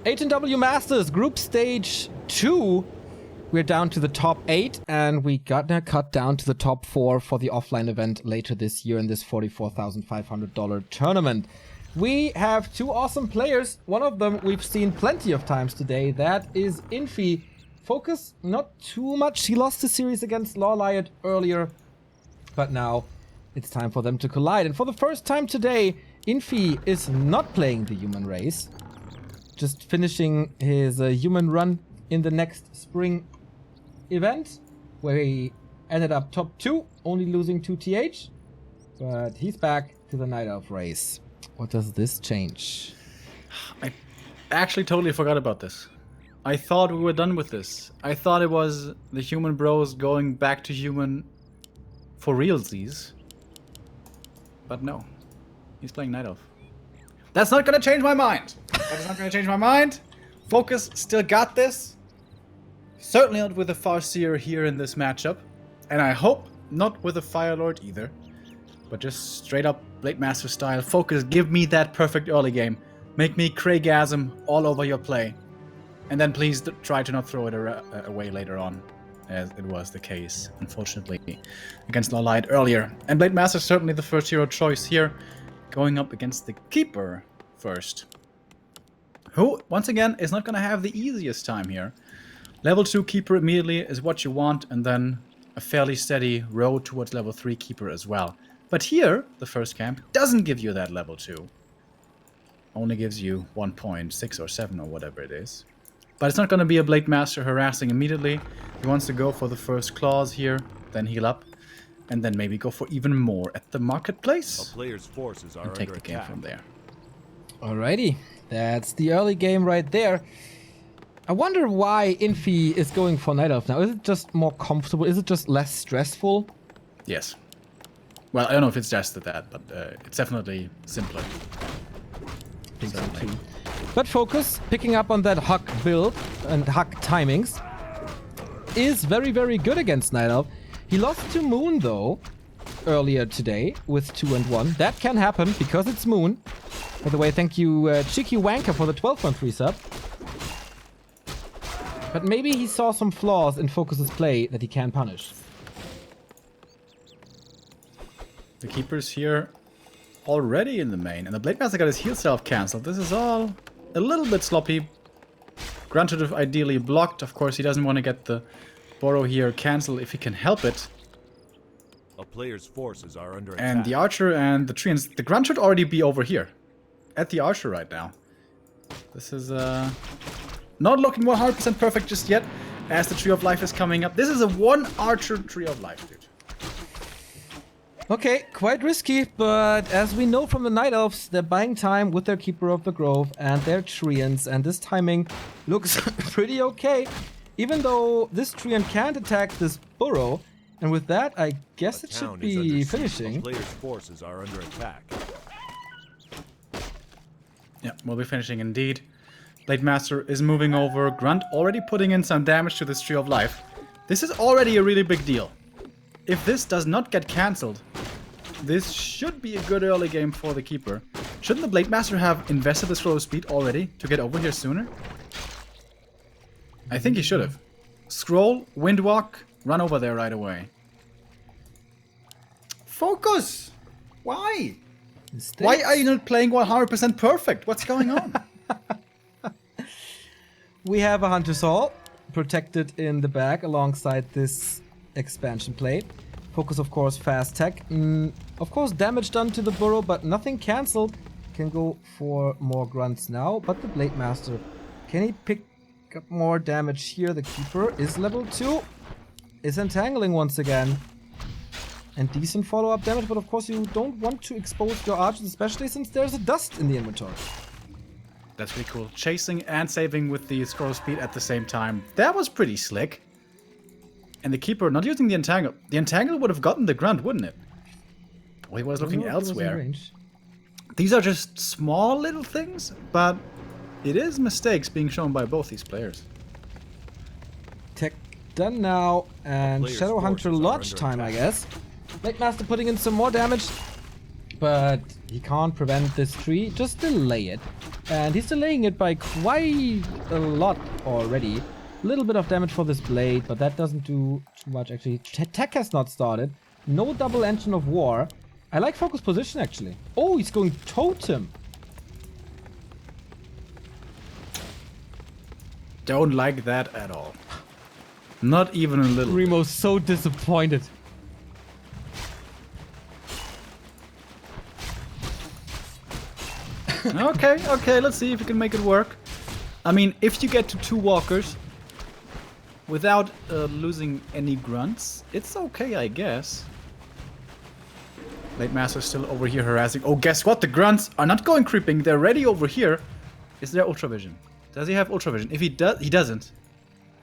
H&W Masters Group Stage 2. We're down to the top 8, and we gotta cut down to the top 4 for the offline event later this year in this $44,500 tournament. We have two awesome players. One of them we've seen plenty of times today. That is Infi. FoCuS, not too much. He lost the series against Ro8 earlier, but now it's time for them to collide. And for the first time today, Infi is not playing the human race, just finishing his human run in the next spring event, where he ended up top 2, only losing to TH. But he's back to the Night Elf race. What does this change? I actually totally forgot about this. I thought we were done with this. I thought it was the human bros going back to human for realsies. But no. He's playing Night Elf. That's not gonna change my mind! That is not gonna change my mind! FoCuS still got this. Certainly not with a Farseer here in this matchup. And I hope not with a Firelord either. But just straight up Blade Master style. FoCuS, give me that perfect early game. Make me Craigasm all over your play. And then please try to not throw it away later on, as it was the case, unfortunately, against Ro8 earlier. And Blade Master is certainly the first hero choice here, going up against the Keeper first. Who, once again, is not going to have the easiest time here. Level 2 Keeper immediately is what you want, and then a fairly steady road towards level 3 Keeper as well. But here, the first camp doesn't give you that level 2. Only gives you 1.6 or 7 or whatever it is. But it's not going to be a Blade Master harassing immediately. He wants to go for the first claws here, then heal up, and then maybe go for even more at the marketplace. A player's forces are and take under the game attack. from there. Alrighty, that's the early game right there. I wonder why Infi is going for Night Elf now. Is it just more comfortable? Is it just less stressful? Yes. Well, I don't know if it's just that, but it's definitely simpler. Certainly. But FoCuS, picking up on that Huck build and Huck timings, is very, very good against Night Elf. He lost to Moon, though, earlier today with 2 and 1. That can happen because it's Moon. By the way, thank you, Cheeky Wanker, for the 12.3 sub. But maybe he saw some flaws in FoCuS's play that he can punish. The Keeper's here already in the main, and the Blade Master got his heal self cancelled. This is all a little bit sloppy. Granted, if ideally blocked. Of course, he doesn't want to get the Burrow here cancelled if he can help it. A player's forces are under attack. And the Archer and the Treants, the Grunt should already be over here at the Archer right now. This is not looking 100% perfect just yet, as the Tree of Life is coming up. This is a 1 Archer Tree of Life, dude. Okay, quite risky, but as we know from the Night Elves, they're buying time with their Keeper of the Grove and their Treants, and this timing looks pretty okay. Even though this Treant can't attack this Burrow, and with that, I guess it should be finishing. A player's forces are under attack. Yeah, we'll be finishing indeed. Blade Master is moving over. Grunt already putting in some damage to this Tree of Life. This is already a really big deal. If this does not get cancelled, this should be a good early game for the Keeper. Shouldn't the Blade Master have invested the scroll of speed already to get over here sooner? I think he should have. Scroll, Windwalk, run over there right away. FoCuS! Why? Why are you not playing 100% perfect? What's going on? We have a Hunter's Hall protected in the back alongside this expansion plate. FoCuS, of course, fast tech. Of course, damage done to the Burrow, but nothing cancelled. Can go for more grunts now, but the Blade Master, can he pick up more damage here? The Keeper is level 2. Is entangling once again. And decent follow-up damage, but of course you don't want to expose your archers, especially since there's a dust in the inventory. That's pretty cool. Chasing and saving with the scroll speed at the same time. That was pretty slick. And the Keeper not using the Entangle. The Entangle would have gotten the Grunt, wouldn't it? Well, he was looking elsewhere. These are just small little things, but it is mistakes being shown by both these players. Tech done now, and Shadow Hunter Lodge time, I guess. Blade Master putting in some more damage, but he can't prevent this tree. Just delay it. And he's delaying it by quite a lot already. A little bit of damage for this blade, but that doesn't do too much actually. Tech has not started. No double engine of war. I like FoCuS position actually. Oh, he's going totem. Don't like that at all. Not even a little. Remo's so disappointed. Okay, let's see if we can make it work. I mean, if you get to 2 walkers without losing any grunts, it's okay, I guess. Late Master's still over here harassing. Oh, guess what? The grunts are not going creeping. They're ready over here. Is there Ultravision? Does he have Ultravision? If he does, he doesn't.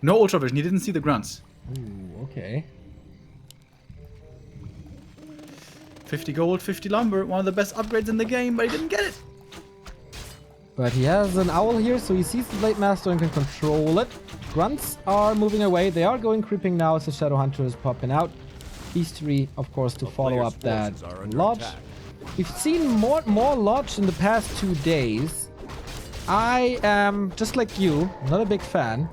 No Ultravision. He didn't see the grunts. Ooh, okay. 50 gold, 50 lumber. One of the best upgrades in the game, but he didn't get it. But he has an owl here, so he sees the Blade Master and can control it. Grunts are moving away. They are going creeping now as the Shadow Hunter is popping out. These 3, of course, to follow up that lodge. We've seen more lodge in the past 2 days. I am, just like you, not a big fan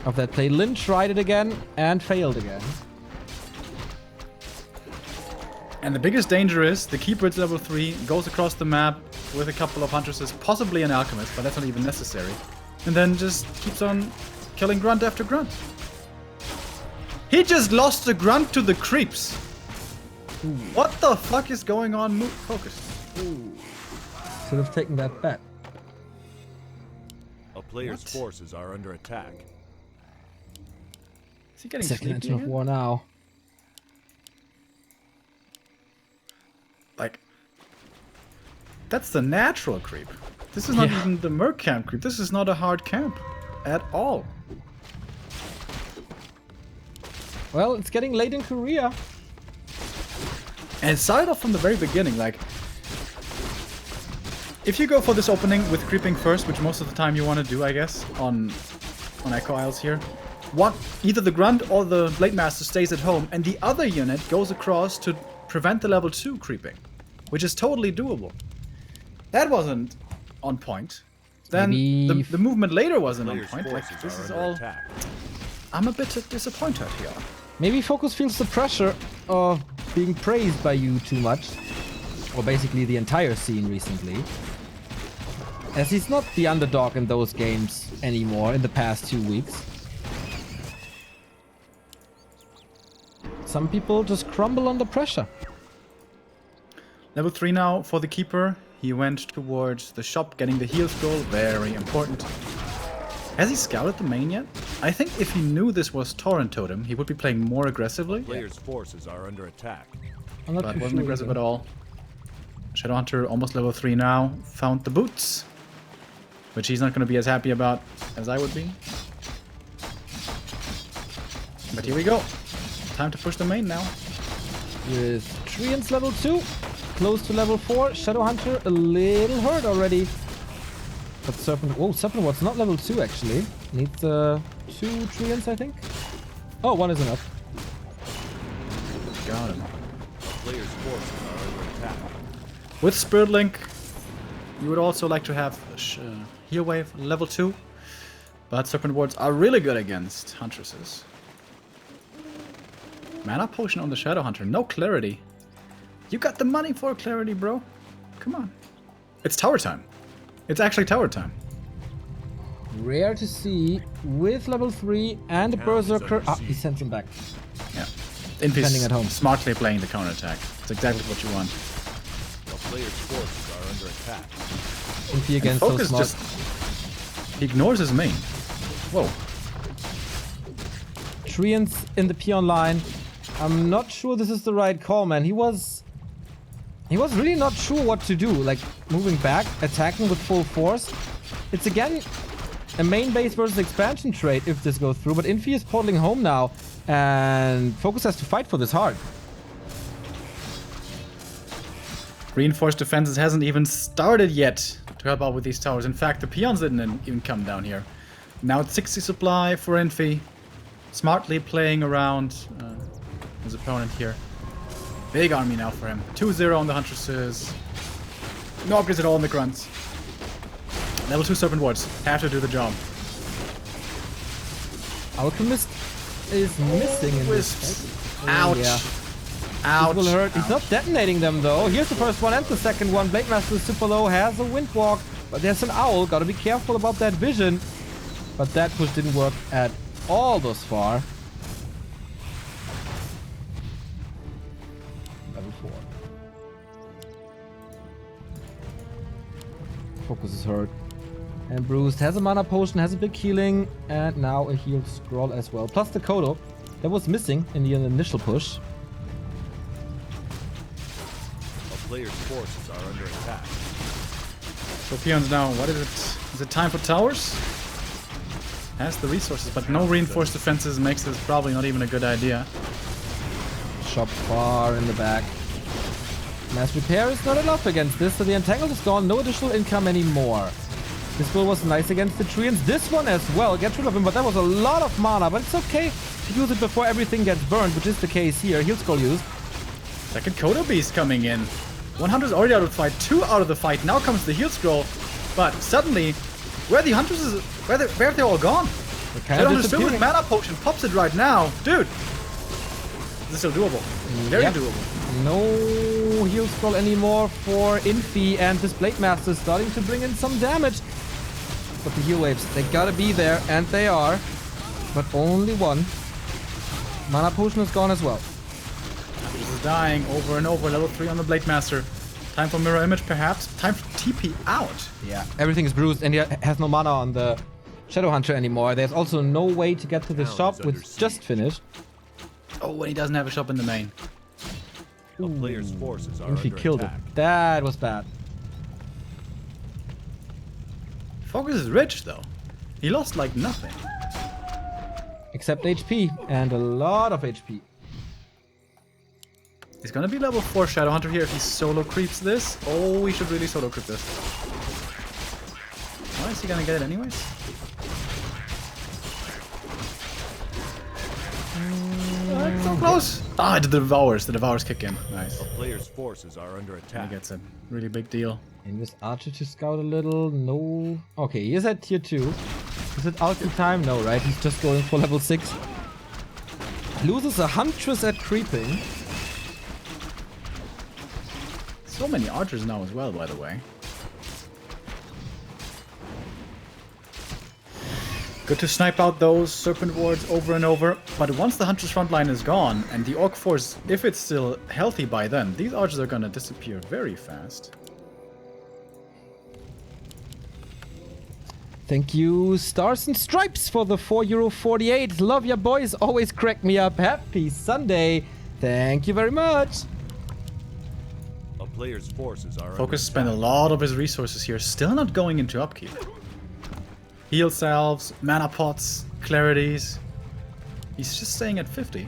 of that play. Lynn tried it again and failed again. And the biggest danger is the Keeper at level 3 goes across the map with a couple of Huntresses, possibly an Alchemist, but that's not even necessary. And then just keeps on killing grunt after grunt. He just lost the grunt to the creeps. Ooh. What the fuck is going on? FoCuS. Ooh. Should have taken that bet. A player's forces are under attack. Is he getting Second sleepy engine of again? war now. Like, that's the natural creep. This is not even the Merc camp creep. This is not a hard camp at all. Well, it's getting late in Korea. And it started off from the very beginning, like, if you go for this opening with creeping first, which most of the time you want to do, I guess, on Echo Isles here, either the Grunt or the Blade Master stays at home, and the other unit goes across to prevent the level 2 creeping, which is totally doable. That wasn't on point. Then the movement later wasn't on point. Like, this is all... I'm a bit disappointed here. Maybe FoCuS feels the pressure of being praised by you too much. Or basically the entire scene recently. As he's not the underdog in those games anymore in the past 2 weeks. Some people just crumble under pressure. Level 3 now for the Keeper. He went towards the shop, getting the heal scroll. Very important. Has he scouted the main yet? I think if he knew this was Torrent Totem, he would be playing more aggressively. Players' forces are under attack. But wasn't aggressive at all. Shadowhunter almost level 3 now. Found the boots. Which he's not going to be as happy about as I would be. But here we go. Time to push the main now. With Treants level 2. Close to level 4. Shadowhunter a little hurt already. But Serpent... Whoa, Serpent Ward's not level 2 actually. Needs 2 Treants, I think. Oh, 1 is enough. Got him. Players' forces are under attack. With Spirit Link, you would also like to have Heal Wave level 2. But Serpent Wards are really good against Huntresses. Mana Potion on the Shadowhunter. No clarity. You got the money for clarity, bro. Come on. It's tower time. It's actually tower time. Rare to see with level 3 and a Berserker. Ah, he sends him back. Yeah. Defending at home. Smartly playing the counterattack. It's exactly what you want. The players' forces are under attack. Infi again, so FoCuS smart. just... He ignores his main. Whoa. Treants in the peon line. I'm not sure this is the right call, man. He was really not sure what to do. Like, moving back, attacking with full force. It's again a main base versus expansion trade if this goes through. But Infi is portaling home now. And FoCuS has to fight for this hard. Reinforced defenses hasn't even started yet to help out with these towers. In fact, the peons didn't even come down here. Now it's 60 supply for Infi. Smartly playing around his opponent here. Big army now for him. 2-0 on the Huntresses. No upgrades at all on the Grunts. Level 2 Serpent Wards have to do the job. Alchemist is missing in this Wisps. fight. Ouch. Yeah. Ouch. It will hurt. He's Ouch. not detonating them though. Here's the first one and the second one. Blade Master is super low, has a wind walk, but there's an owl. Gotta be careful about that vision. But that push didn't work at all thus far. Level 4. FoCuS is hurt. And bruised. Has a mana potion, has a big healing, and now a healed scroll as well. Plus the Kodo that was missing in the initial push. A player's forces are under attack. So peons now, what is it? Is it time for towers? Has the resources, but no reinforced defenses makes this probably not even a good idea. Shop far in the back. Mass repair is not enough against this, so the entangled is gone. No additional income anymore. This build was nice against the Treants. This one as well. Get rid of him, but that was a lot of mana. But it's okay to use it before everything gets burned, which is the case here. Heal scroll used. Second Kodo Beast coming in. 100's already out of the fight. 2 out of the fight. Now comes the heal scroll. But suddenly, where the Hunters is, where have they all gone? Shadowhunter's still with mana potion. Pops it right now, dude. This is still doable. Very doable. No heal scroll anymore for Infi, and this Blade Master is starting to bring in some damage. But the heal waves, they gotta be there, and they are. But only one. Mana potion is gone as well. This is dying over and over. Level 3 on the Blade Master. Time for mirror image, perhaps. Time for TP out. Yeah, everything is bruised, and he has no mana on the Shadowhunter anymore. There's also no way to get to the shop, which just finished. Oh, and he doesn't have a shop in the main. A player's forces are Infi under killed attack. it. That was bad. FoCuS is rich, though. He lost like nothing. Except HP, and a lot of HP. He's gonna be level 4 Shadowhunter here if he solo creeps this. Oh, we should really solo creep this. Why is he gonna get it anyways? It's so close! Ah, the Devours. The Devours kick in. Nice. A player's forces are under He attack. gets a really big deal. And this Archer to scout a little. No. Okay, he is at tier 2. Is it ulti time? No, right? He's just going for level 6. Loses a Huntress at creeping. So many archers now as well, by the way. Good to snipe out those Serpent Wards over and over, but once the Hunter's front line is gone, and the Orc force, if it's still healthy by then, these archers are gonna disappear very fast. Thank you, Stars and Stripes, for the €4.48. Love ya, boys. Always crack me up. Happy Sunday. Thank you very much. A player's forces are FoCuS under spent a attack. lot of his resources here, still not going into upkeep. Heal salves, mana pots, clarities. He's just staying at 50.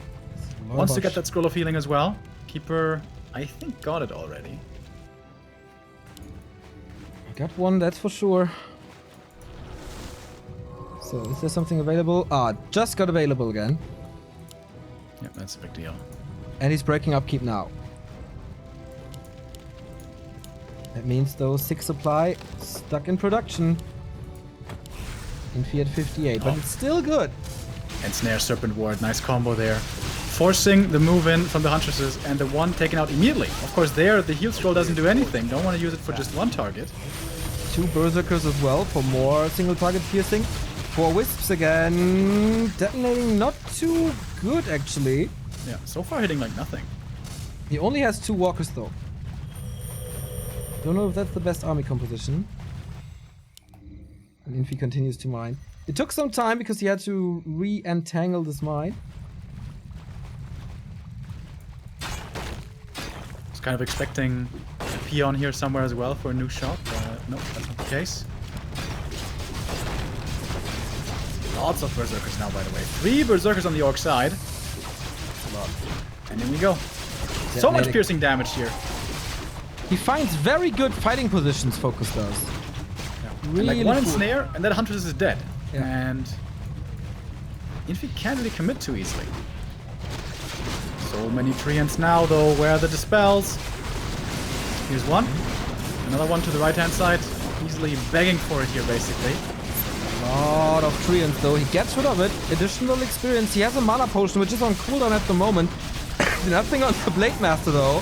Wants to get that scroll of healing as well. Keeper, I think, got it already. Got one, that's for sure. So, is there something available? Ah, just got available again. Yeah, that's a big deal. And he's breaking upkeep now. That means those 6 supply stuck in production. Infi at 58, but it's still good. And Snare Serpent Ward, nice combo there. Forcing the move in from the Huntresses and the one taken out immediately. Of course there, the heal scroll doesn't do anything. Don't want to use it for just one target. 2 Berserkers as well for more single target piercing. 4 Wisps again. Detonating not too good actually. Yeah, so far hitting like nothing. He only has 2 Walkers though. Don't know if that's the best army composition. And Infi continues to mine. It took some time because he had to re-entangle this mine. Was kind of expecting a peon here somewhere as well for a new shot. No, that's not the case. Lots of Berserkers now, by the way. 3 Berserkers on the Orc side. And in we go. So much piercing damage here. He finds very good fighting positions, FoCuS does. Yeah. Really And like one cool. snare, and that Huntress is dead. Yeah. And Infi can't really commit too easily. So many treants now, though. Where are the dispels? Here's one. Another one to the right-hand side. easily begging for it here, basically. Lot of treants though. He gets rid of it. Additional experience. He has a mana potion which is on cooldown at the moment. Nothing on the Blade Master though.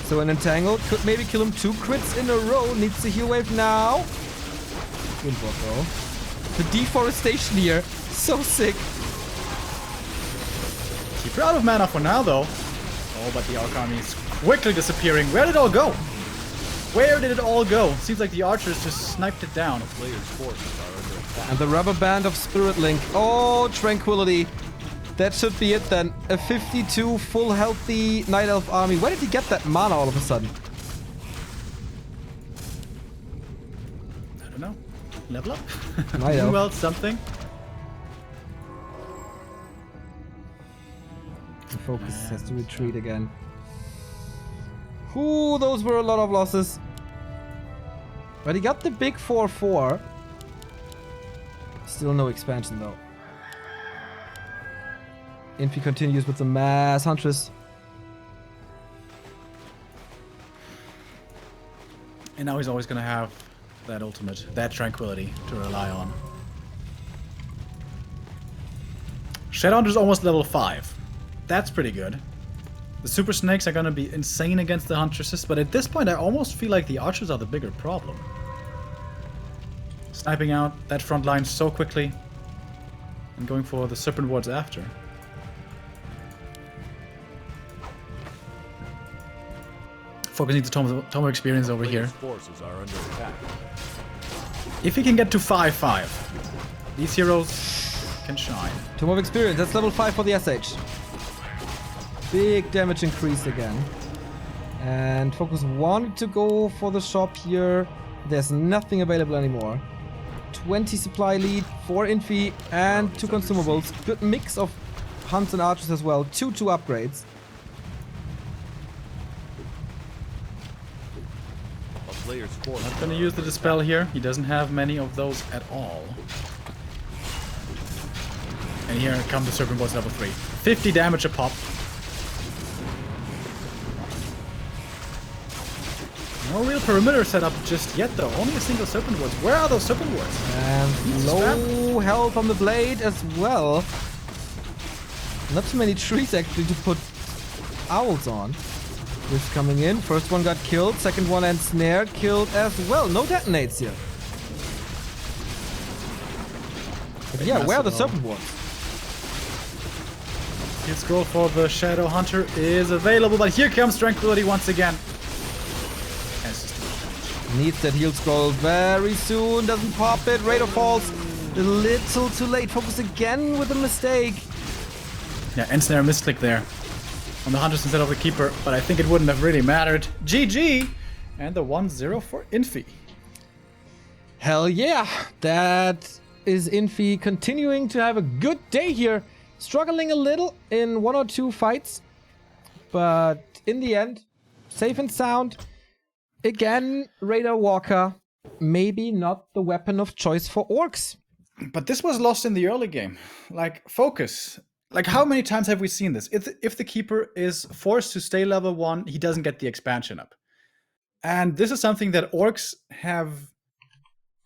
So an entangle could maybe kill him 2 crits in a row. Needs the heal wave now. Windwalk though. The deforestation here. So sick. Keeper out of mana for now though. Oh, but the Orc army is quickly disappearing. Where did it all go? Where did it all go? Seems like the archers just sniped it down. Players' forces are under attack. And the rubber band of Spirit Link. Oh, Tranquility. That should be it then. A 52 full healthy Night Elf army. Where did he get that mana all of a sudden? I don't know. Level up? Night Elf. Well, something. The FoCuS has to retreat again. Ooh, those were a lot of losses. But he got the big 4-4. Still no expansion though. Infi continues with the Mass Huntress. And now he's always gonna have that ultimate, that Tranquility to rely on. Shadowhunter's almost level 5. That's pretty good. The Super Snakes are gonna be insane against the Huntresses, but at this point I almost feel like the Archers are the bigger problem. Sniping out that front line so quickly and going for the Serpent Wards after. FoCuS needs a ton of experience over here. Players' forces are under attack. If he can get to 5-5, these heroes can shine. Tome of Experience. That's level 5 for the SH. Big damage increase again. And FoCuS wanted to go for the shop here. There's nothing available anymore. 20 supply lead, 4 Infi, and 2 consumables. Good mix of hunts and archers as well. 2 upgrades. A player's force. Not gonna use the Dispel here. He doesn't have many of those at all. And here come the Serpent Wards level 3. 50 damage a pop. No real perimeter setup just yet though. Only a single Serpent Wards. Where are those Serpent Wards? And low health on the blade as well. Not too many trees actually to put owls on. Rift coming in. First one got killed. Second one ensnared. Killed as well. No detonates here. But yeah, where are the Serpent Wards? Heal scroll for the Shadow Hunter is available, but here comes Tranquility once again. And it's just too much damage. Needs that heal scroll very soon. Doesn't pop it. Raider falls. A little too late. FoCuS again with a mistake. Yeah, Ensnare misclick there on the Hunters instead of the Keeper, but I think it wouldn't have really mattered. GG! And the 1-0 for Infi. Hell yeah. That is Infi continuing to have a good day here. Struggling a little in 1 or 2 fights. But in the end, safe and sound. Again, Raider Walker. Maybe not the weapon of choice for orcs. But this was lost in the early game. Like, FoCuS. Like, how many times have we seen this? If the Keeper is forced to stay level 1, he doesn't get the expansion up. And this is something that orcs have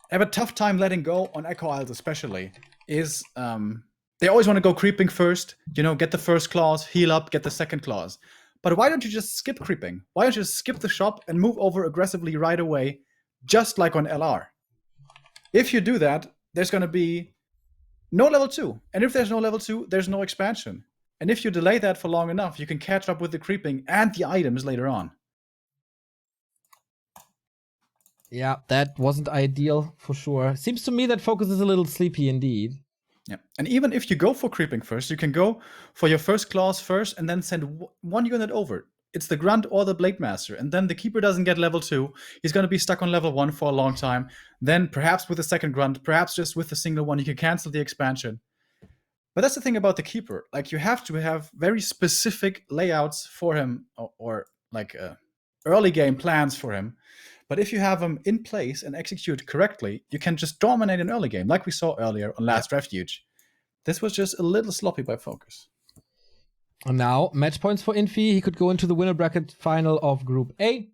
a tough time letting go on Echo Isles especially. Is they always want to go creeping first, you know, get the first clause, heal up, get the second clause. But why don't you just skip creeping? Why don't you just skip the shop and move over aggressively right away, just like on LR? If you do that, there's going to be no level 2. And if there's no level 2, there's no expansion. And if you delay that for long enough, you can catch up with the creeping and the items later on. Yeah, that wasn't ideal for sure. Seems to me that FoCuS is a little sleepy indeed. Yeah, and even if you go for creeping first, you can go for your first clause first and then send one unit over. It's the Grunt or the Blade Master, and then the Keeper doesn't get level 2. He's going to be stuck on level 1 for a long time. Then perhaps with the second Grunt, perhaps just with a single one, you can cancel the expansion. But that's the thing about the Keeper. Like, you have to have very specific layouts for him, or like early game plans for him. But if you have him in place and execute correctly, you can just dominate an early game, like we saw earlier on Last Refuge. This was just a little sloppy by FoCuS. And now, match points for Infi. He could go into the winner bracket final of Group A.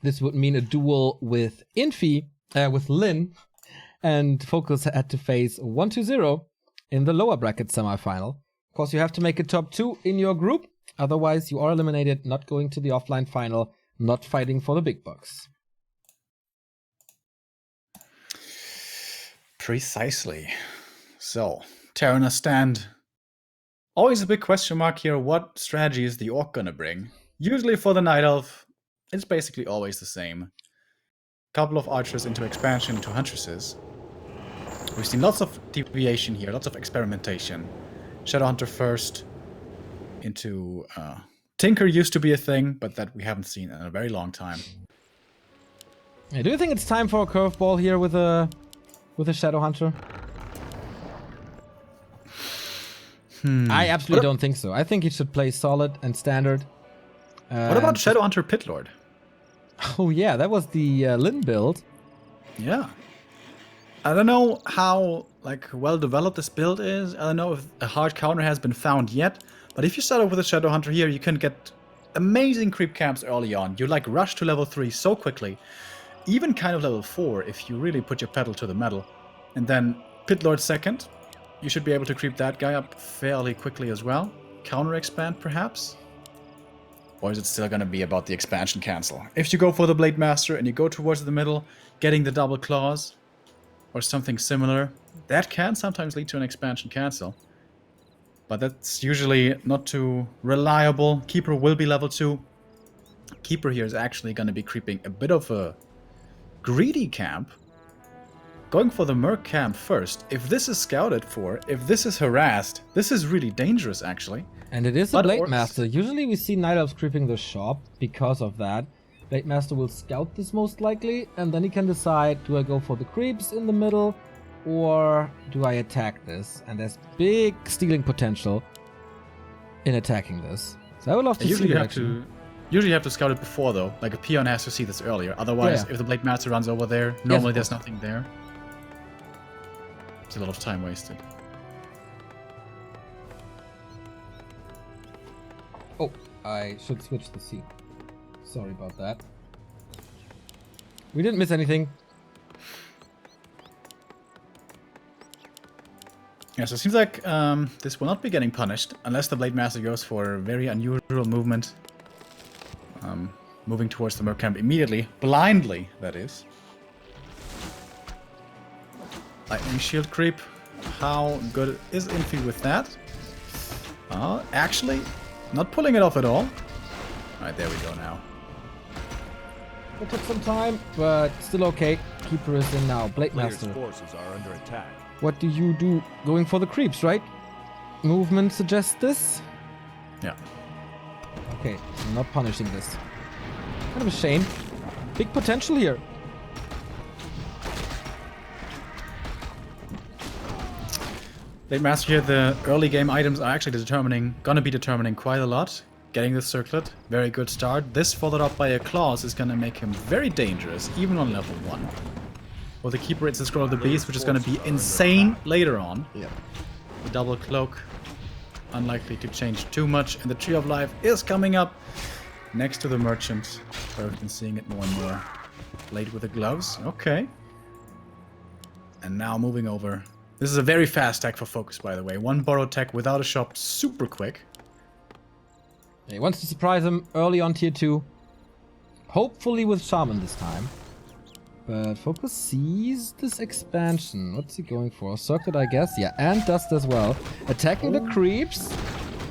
This would mean a duel with Infi. with Lin, and FoCuS had to face 1-0 in the lower bracket semifinal. Of course, you have to make a top 2 in your group, otherwise you are eliminated, not going to the offline final, not fighting for the big bucks. Precisely. So, Terraner stand. Always a big question mark here. What strategy is the Orc gonna bring? Usually for the Night Elf, it's basically always the same. Couple of archers into expansion, into huntresses. We've seen lots of deviation here, lots of experimentation. Shadowhunter first, into Tinker used to be a thing, but that we haven't seen in a very long time. Yeah, do you think it's time for a curveball here with a Shadowhunter? I absolutely don't think so. I think he should play solid and standard. What about Shadowhunter Pitlord? Oh yeah, that was the Lin build. Yeah. I don't know how well developed this build is. I don't know if a hard counter has been found yet. But if you start off with a Shadowhunter here, you can get amazing creep camps early on. You rush to level 3 so quickly. Even kind of level 4 if you really put your pedal to the metal. And then Pitlord second. You should be able to creep that guy up fairly quickly as well. Counter expand perhaps? Or is it still going to be about the expansion cancel? If you go for the Blade Master and you go towards the middle, getting the double claws or something similar, that can sometimes lead to an expansion cancel. But that's usually not too reliable. Keeper will be level 2. Keeper here is actually going to be creeping a bit of a greedy camp. Going for the Merc camp first. If this is scouted for, if this is harassed, this is really dangerous actually. And it is a Blade Master. Usually we see Night Elves creeping the shop because of that. Blade Master will scout this most likely, and then he can decide, do I go for the creeps in the middle, or do I attack this? And there's big stealing potential in attacking this. So I would love to see it. Usually you have to scout it before though. Like a peon has to see this earlier. Otherwise, if the Blade Master runs over there, normally there's nothing there. It's a lot of time wasted. Oh, I should switch the scene. Sorry about that. We didn't miss anything. Yeah, so it seems like this will not be getting punished unless the Blade Master goes for a very unusual movement. Moving towards the Merc camp immediately. Blindly, that is. Lightning shield creep. How good is Infi with that? Actually, not pulling it off at all. Alright, there we go now. It took some time, but still okay. Keeper is in now. Blade Master. Forces are under attack. What do you do? Going for the creeps, right? Movement suggests this? Yeah. Okay, I'm not punishing this. Kind of a shame. Big potential here. Blade Master here, the early game items are actually gonna be determining quite a lot. Getting the circlet, very good start. This followed up by a claws is gonna make him very dangerous, even on level 1. Well, the Keeper, it's the Scroll of the Beast, which is gonna be insane later on. Yeah. The double cloak, unlikely to change too much, and the Tree of Life is coming up next to the Merchant. I've been seeing it more and more. Blade with the gloves, okay. And now moving over. This is a very fast tech for FoCuS, by the way. 1 borrowed tech without a shop, super quick. He wants to surprise him early on tier 2. Hopefully with Shaman this time. But FoCuS sees this expansion. What's he going for? Circuit, I guess. Yeah, and Dust as well. Attacking the creeps.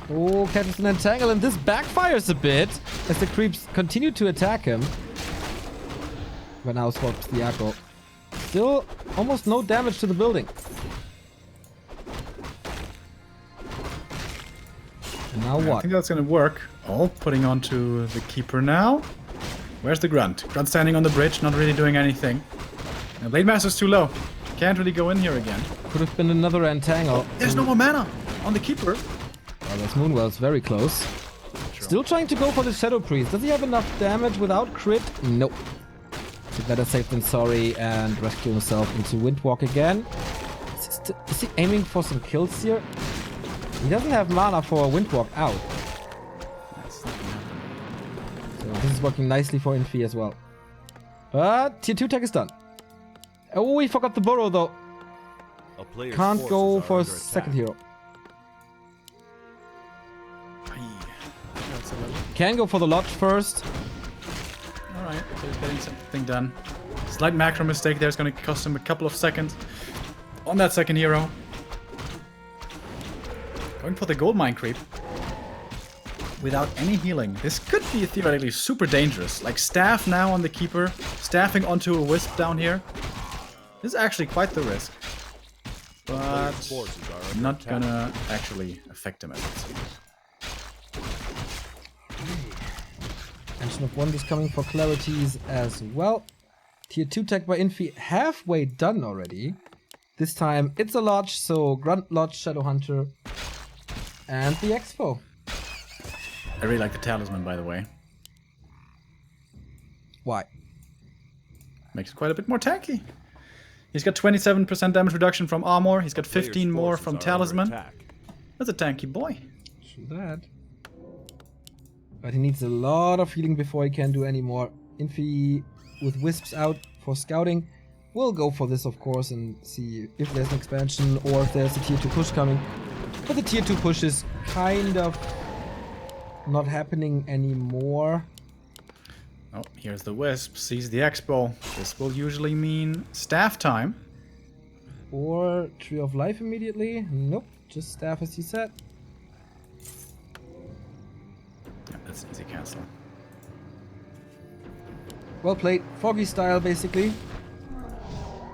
Oh, catches an entangle, and this backfires a bit as the creeps continue to attack him. But now swaps the aggro. Still almost no damage to the building. And now what? I think that's gonna work. Oh, putting onto the Keeper now. Where's the Grunt? Grunt standing on the bridge, not really doing anything. And Blade Master's too low. Can't really go in here again. Could have been another entangle. There's no more mana on the Keeper. Oh, this Moonwell's very close. Still trying to go for the Shadow Priest. Does he have enough damage without crit? Nope. So better safe than sorry and rescue himself into Windwalk again. Is he aiming for some kills here? He doesn't have mana for a Windwalk out. That's not gonna happen. So this is working nicely for Infi as well. But tier 2 tech is done. Oh, we forgot the burrow though. A player's Can't go forces are for a under second attack. hero. That's a little... Can go for the lodge first. Alright, so he's getting something done. Slight macro mistake there is going to cost him a couple of seconds on that second hero. Going for the gold mine creep. Without any healing. This could be theoretically super dangerous. Like staff now on the keeper, staffing onto a wisp down here. This is actually quite the risk. But Forces are under not attack. gonna actually affect him as it seems. Engine of Wonders coming for clarities as well. Tier 2 tech by Infi halfway done already. This time it's a lodge, so Grunt Lodge, Shadowhunter, and the Expo. I really like the talisman, by the way. Why? Makes it quite a bit more tanky. He's got 27% damage reduction from armor. He's got 15 more from talisman. That's a tanky boy. True that. But he needs a lot of healing before he can do any more. Infi with wisps out for scouting. We'll go for this, of course, and see if there's an expansion or if there's a tier 2 push coming. But the tier 2 push is kind of not happening anymore. Oh, here's the wisp. Sees the expo. This will usually mean staff time. Or Tree of Life immediately. Nope, just staff as he said. Yeah, that's easy cancel. Well played. Foggy style, basically.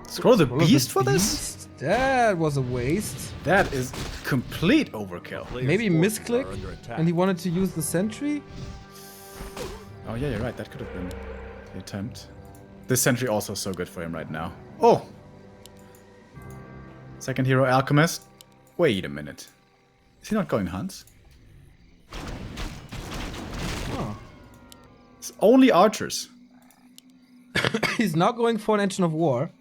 Scroll the Scroll of the beast for this? Beast? That was a waste. That is complete overkill. Maybe Player's forces misclick are under attack. and he wanted to use the sentry. Oh yeah, you're right. That could have been the attempt. This sentry also so good for him right now. Oh! Second hero, Alchemist. Wait a minute. Is he not going hunts? Oh. It's only archers. He's not going for an Engine of War.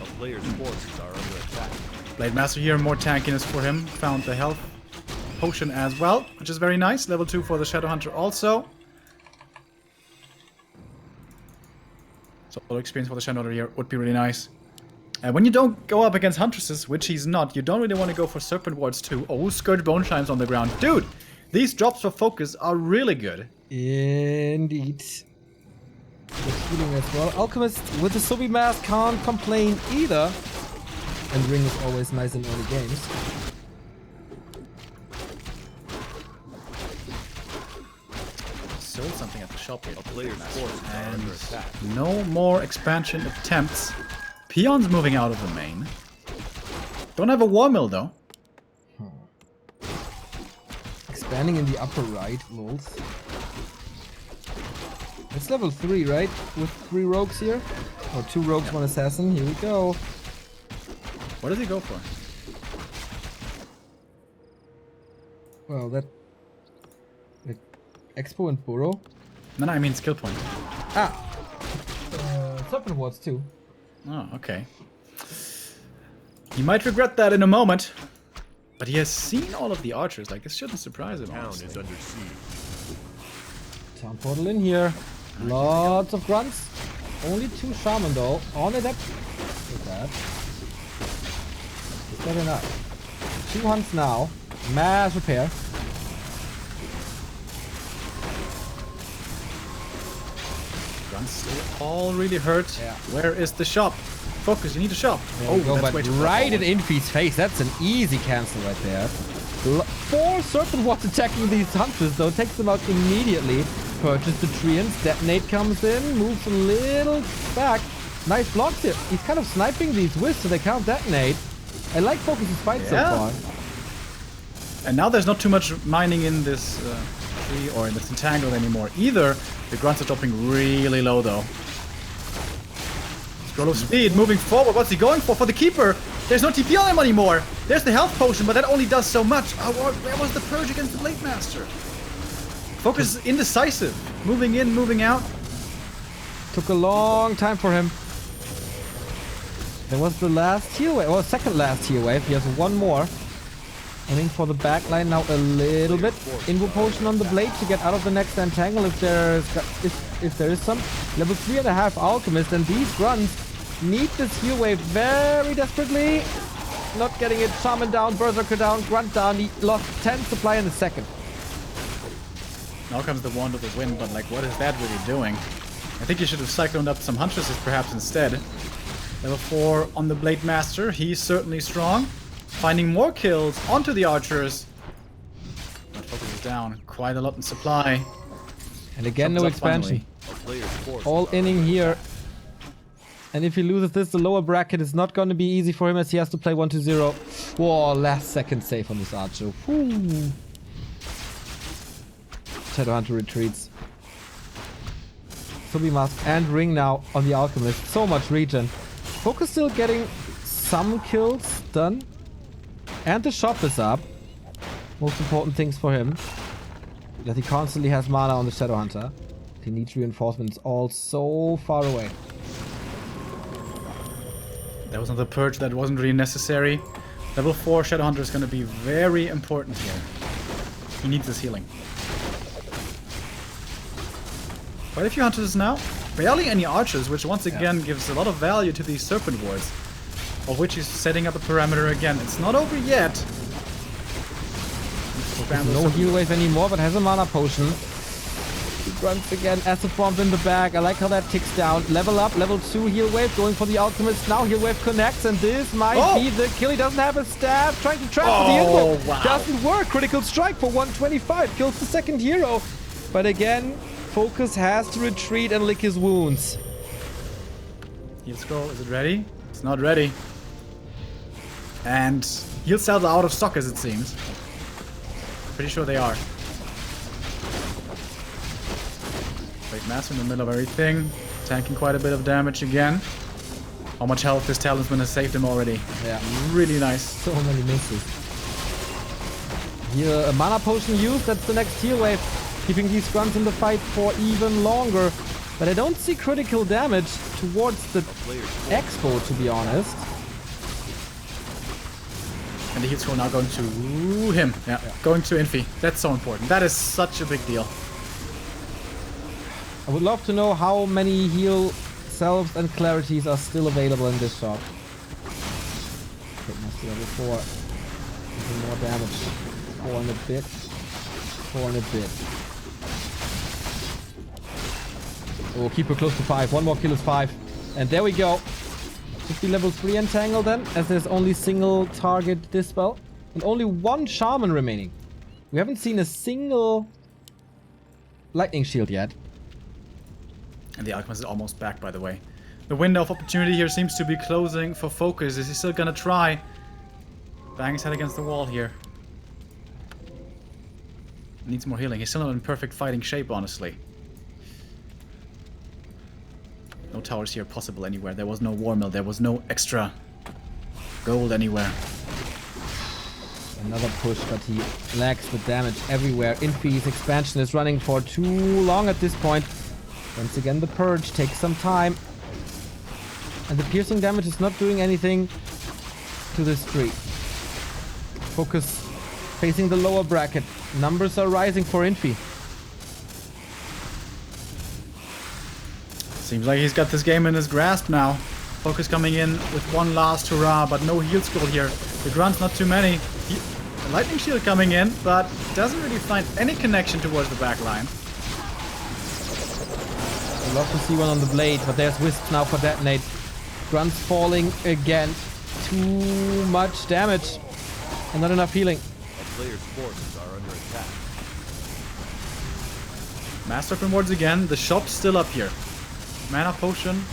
A player's forces are under attack. Blade Master here, more tankiness for him. Found the health potion as well, which is very nice. Level 2 for the Shadowhunter also. So all experience for the Shadowhunter here would be really nice. And when you don't go up against Huntresses, which he's not, you don't really want to go for Serpent Wards too. Oh, Scourge Bone Chimes on the ground. Dude, these drops for FoCuS are really good. Indeed. With healing as well. Alchemist with the Subi Mask can't complain either. And Ring is always nice in early games. Sold something at the shop here. A player's forces are And under attack. no more expansion attempts. Peons moving out of the main. Don't have a war mill though. Expanding in the upper right, lols. It's level 3, right? With 3 rogues here? Or 2 rogues, 1 assassin. Here we go. What does he go for? Well, that... Like, Expo and Burrow. No, I mean skill point. Ah! Serpent Wards too. Oh, okay. He might regret that in a moment. But he has seen all of the archers. Like, this shouldn't surprise him, Town honestly. is under siege. Town portal in here. Lots of grunts. Only 2 shaman though. On adept. Look at that. Is that enough? 2 hunts now. Mass repair. Grunts still all really hurt. Yeah. Where is the shop? FoCuS, you need a shop. There we go, that's but way too far right in forward. Infi's face. That's an easy cancel right there. 4 Serpent Wards attacking these hunters though. Takes them out immediately. Purchase the treants. Detonate comes in. Moves a little back. Nice blocks here. He's kind of sniping these wisps so they can't detonate. I like FoCuS's fight so Yeah. far. And now there's not too much mining in this tree or in this entangle anymore either. The grunts are dropping really low though. Scroll of speed moving forward. What's he going for? For the keeper! There's no TP on him anymore! There's the health potion, but that only does so much. Oh, where was the purge against the Blade Master? FoCuS is indecisive. Moving in, moving out. Took a long time for him. There was the last tier wave, or second last tier wave. He has 1 more. Aiming for the back line now a little bit. Invo potion on the blade to get out of the next entangle if there is some. Level 3.5 alchemist, and these grunts need this heal wave very desperately. Not getting it. Shaman down, Berserker down, Grunt down. He lost 10 supply in a second. Now comes the Wand of the Wind, but like, what is that really doing? I think you should have cycloned up some Huntresses perhaps instead. Level 4 on the Blade Master. He's certainly strong. Finding more kills onto the archers. But FoCuS is down quite a lot in supply. And again, no Comes up expansion. A player's forces All are inning under here. attack. And if he loses this, the lower bracket is not going to be easy for him as he has to play 1-0. Whoa, last second save on this archer. Whew. Shadowhunter retreats. Subi Mask and Ring now on the Alchemist. So much regen. FoCuS still getting some kills done. And the shop is up. Most important things for him. That he constantly has mana on the Shadowhunter. He needs reinforcements all so far away. That was another purge that wasn't really necessary. Level 4 Shadowhunter is going to be very important here. He needs this healing. Quite a few hunters now. Barely any archers, which once again gives a lot of value to these serpent wards. Of which he's setting up a parameter again. It's not over yet. No heal wave anymore, but has a mana potion. He grunts again. Acid bomb in the bag. I like how that ticks down. Level up, level 2 heal wave. Going for the Alchemist now. Heal wave connects, and this might be the kill. He doesn't have a staff. Trying to trap the info. Wow. Doesn't work. Critical strike for 125. Kills the second hero. But again, FoCuS has to retreat and lick his wounds. Heal scroll, is it ready? It's not ready. And heal cells are out of stock as it seems. Pretty sure they are. Great Master in the middle of everything. Tanking quite a bit of damage again. How much health this talisman has saved him already. Yeah. Really nice. So many misses. Here, a mana potion used. That's the next heal wave. Keeping these grunts in the fight for even longer. But I don't see critical damage towards the Expo, to be honest. And the heal scroll now going to him. Yeah, going to Infi. That's so important. That is such a big deal. I would love to know how many heal selves and clarities are still available in this shop. It must be level 4. Even more damage. 4 and a bit. 4 and a bit. Oh, keep her close to 5. One more kill is 5. And there we go. Should be level 3 entangle then, as there's only single target dispel. And only one shaman remaining. We haven't seen a single lightning shield yet. And the Alchemist is almost back, by the way. The window of opportunity here seems to be closing for FoCuS. Is he still gonna try? Bang his head against the wall here. Needs more healing. He's still not in perfect fighting shape, honestly. No towers here possible anywhere. There was no war mill. There was no extra gold anywhere. Another push, but he lacks the damage everywhere. Infi's expansion is running for too long at this point. Once again, the purge takes some time. And the piercing damage is not doing anything to this tree. FoCuS facing the lower bracket. Numbers are rising for Infi. Seems like he's got this game in his grasp now. FoCuS coming in with one last hurrah, but no heal scroll here. The grunts not too many. The lightning shield coming in, but doesn't really find any connection towards the back line. I'd love to see one on the blade, but there's Wisp now for detonate. Grunts falling again. Too much damage. And not enough healing. A player's forces are under attack. Master of Rewards again. The shop's still up here. Mana potion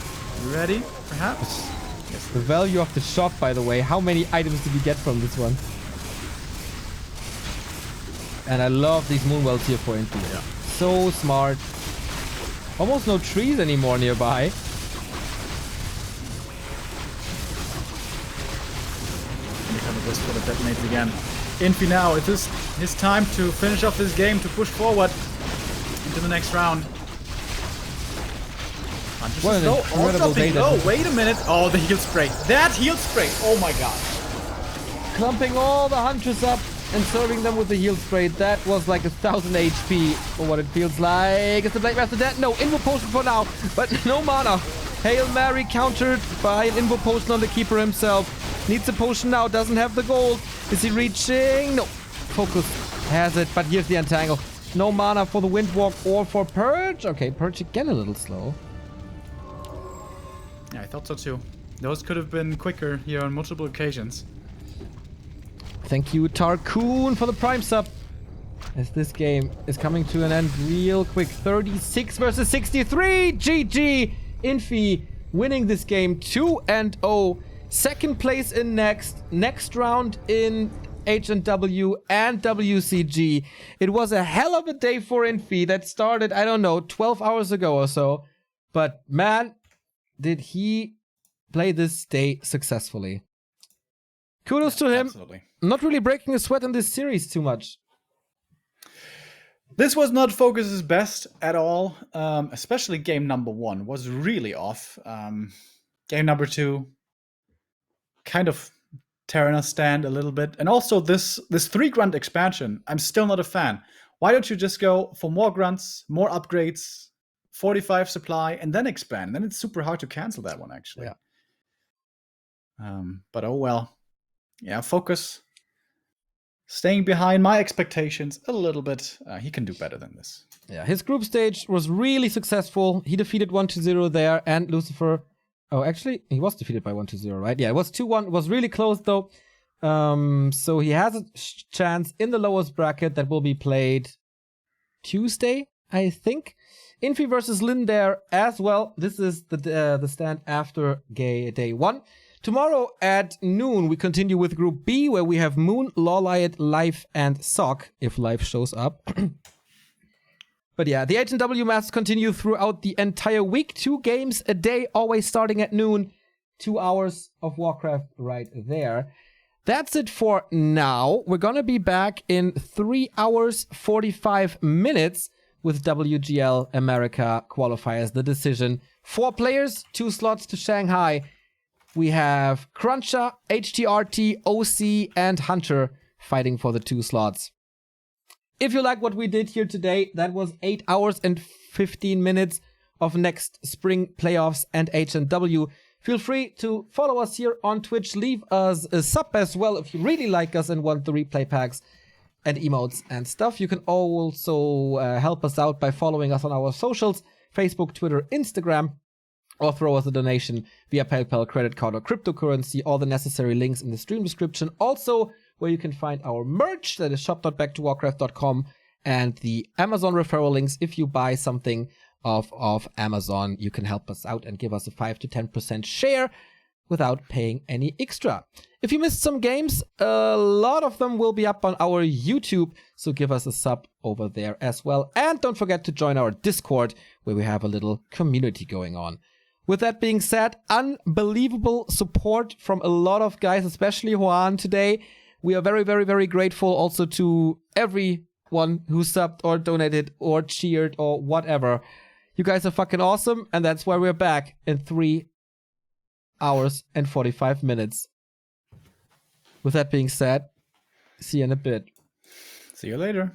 ready, perhaps? Yes. The value of the shop, by the way. How many items did we get from this one? And I love these moonwells here for Infi. Yeah. So smart. Almost no trees anymore nearby. Here comes the Wisp for the detonates again. Infi now, it is his time to finish off this game, to push forward into the next round. What an incredible day that was. Wait a minute. Oh, the heal spray. That heal spray. Oh my god. Clumping all the hunters up. and serving them with the heal spray. That was like 1,000 HP, or what it feels like. Is the Blade Master dead? No, Invo Potion for now, but no mana. Hail Mary countered by an Invo Potion on the Keeper himself. Needs a potion now, doesn't have the gold. Is he reaching? No. FoCuS has it, but here's the Entangle. No mana for the Windwalk or for Purge. Okay, Purge again a little slow. Yeah, I thought so too. Those could have been quicker here on multiple occasions. Thank you, Tarkoon, for the Prime sub. As this game is coming to an end real quick. 36 versus 63. GG. Infi winning this game 2-0. Second place in next round in H&W and WCG. It was a hell of a day for Infi that started, I don't know, 12 hours ago or so. But man, did he play this day successfully. Kudos to him. Absolutely. Not really breaking a sweat in this series too much. This was not FoCuS's best at all. Especially game number 1 was really off. Game number 2 kind of tearing us stand a little bit. And also this 3 grunt expansion, I'm still not a fan. Why don't you just go for more grunts, more upgrades, 45 supply, and then expand? Then it's super hard to cancel that one, actually. Yeah. But oh well. Yeah, FoCuS staying behind my expectations a little bit. He can do better than this. Yeah, his group stage was really successful. He defeated 1-0 there, and Lucifer. Oh, actually, he was defeated by 1-0, right? Yeah, it was 2-1. It was really close, though. So he has a chance in the lowest bracket that will be played Tuesday, I think. Infi versus Lin there as well. This is the stand after day 1. Tomorrow at noon, we continue with Group B, where we have Moon, Lawliot, Life, and Sock, if Life shows up. But yeah, the H&W matches continue throughout the entire week. 2 games a day, always starting at noon. 2 hours of Warcraft right there. That's it for now. We're gonna be back in 3 hours, 45 minutes with WGL America qualifiers, the decision. 4 players, 2 slots to Shanghai. We have Cruncher, HTRT, OC, and Hunter fighting for the 2 slots. If you like what we did here today, that was 8 hours and 15 minutes of next spring playoffs and H&W. Feel free to follow us here on Twitch. Leave us a sub as well if you really like us and want the replay packs and emotes and stuff. You can also help us out by following us on our socials, Facebook, Twitter, Instagram, or throw us a donation via PayPal, credit card, or cryptocurrency. All the necessary links in the stream description. Also, where you can find our merch, that is shop.backtowarcraft.com, and the Amazon referral links. If you buy something of Amazon, you can help us out and give us a 5 to 10% share without paying any extra. If you missed some games, a lot of them will be up on our YouTube, so give us a sub over there as well. And don't forget to join our Discord, where we have a little community going on. With that being said, unbelievable support from a lot of guys, especially Juan today. We are very, very, very grateful also to everyone who subbed or donated or cheered or whatever. You guys are fucking awesome, and that's why we're back in 3 hours and 45 minutes. With that being said, see you in a bit. See you later.